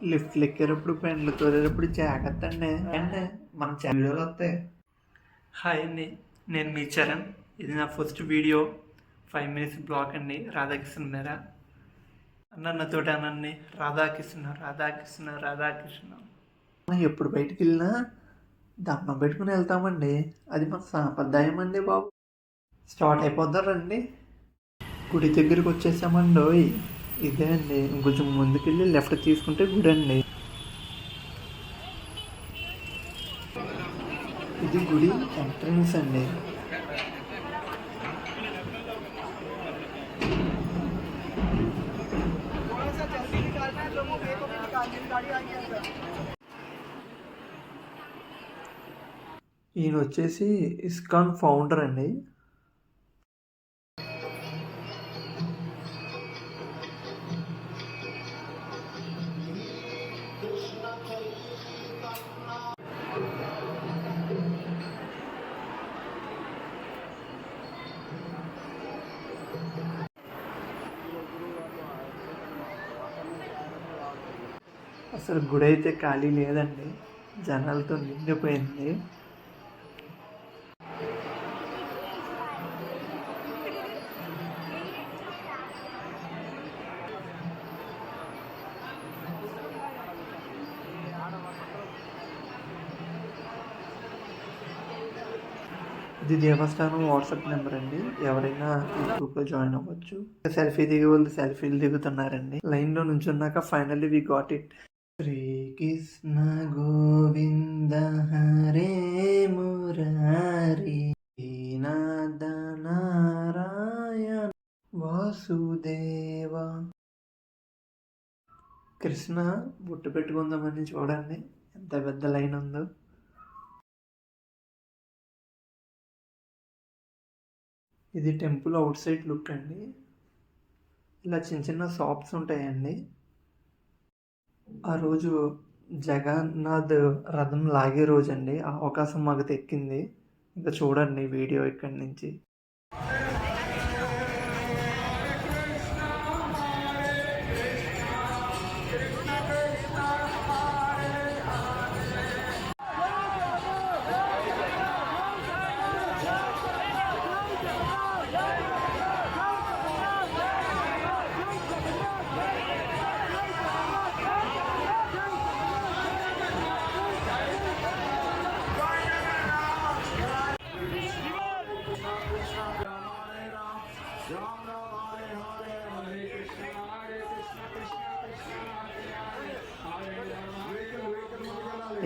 లిఫ్ట్లు ఎక్కేటప్పుడు పెండ్లు తోలేటప్పుడు జాగ్రత్త అండి. అండి మన వీడియోలు వస్తాయి. హాయ్ అండి, నేను మీ చరణ్. ఇది నా ఫస్ట్ వీడియో 5 minutes బ్లాగ్ అండి. రాధాకృష్ణ మేరా అన్నతోటి అనండి, రాధాకృష్ణ రాధాకృష్ణ రాధాకృష్ణ. ఎప్పుడు బయటికి వెళ్ళినా దండం పెట్టుకుని వెళ్తామండి. అది మన సాంప్రదాయం అండి బాబు. స్టార్ట్ అయిపోతారండి. గుడి దగ్గరికి వచ్చేసామండి. ఇదే అండి, ఇంకొంచెం ముందుకెళ్ళి లెఫ్ట్ తీసుకుంటే గుడి అండి. ఇది గుడి ఎంట్రన్స్ అండి. ఈయన వచ్చేసి ఇస్కాన్ ఫౌండర్ అండి. అసలు గుడి అయితే ఖాళీ లేదండి, జనాలతో నిండిపోయింది. ఇది దేవస్థానం వాట్సాప్ నెంబర్ అండి. ఎవరైనా ఈ గ్రూప్లో జాయిన్ అవ్వచ్చు. సెల్ఫీ దిగే వాళ్ళు సెల్ఫీలు దిగుతున్నారండి. లైన్లో నుంచున్నాక finally we got it. Srikrishna Govinda Hare Murari నాద నారాయణ వాసుదేవ. కృష్ణ బొట్టు పెట్టుకుందామని చూడండి ఎంత పెద్ద లైన్ ఉందో. ఇది టెంపుల్ అవుట్ సైడ్ లుక్ అండి. ఇలా చిన్న చిన్న షాప్స్ ఉంటాయండి. ఆ రోజు జగన్నాథ్ రథం లాగే రోజు అండి. ఆ అవకాశం మాకు దక్కింది. ఇంకా చూడండి వీడియో ఇక్కడి నుంచి.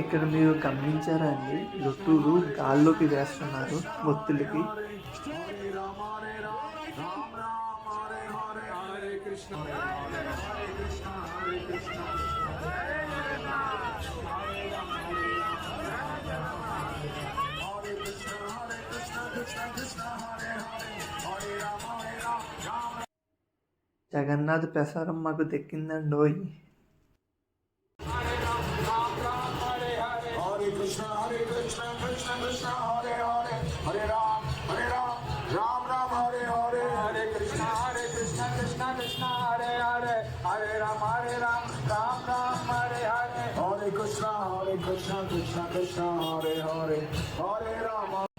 ఇక్కడ మీరు గమనించారా అండి, లొట్టులు గాల్లోకి వేస్తున్నారు భక్తులకి. జగన్నాథ్ ప్రసారం మాకు దక్కిందండోయ్. Hare Krishna, Krishna Krishna, Hare Hare, Hare Ram, Ram Ram, Hare Hare, Hare Krishna, Krishna Krishna, Hare Hare, Hare Ram, Ram Ram, Hare Hare, Hare Krishna, Krishna Krishna, Hare Hare, Hare Ram.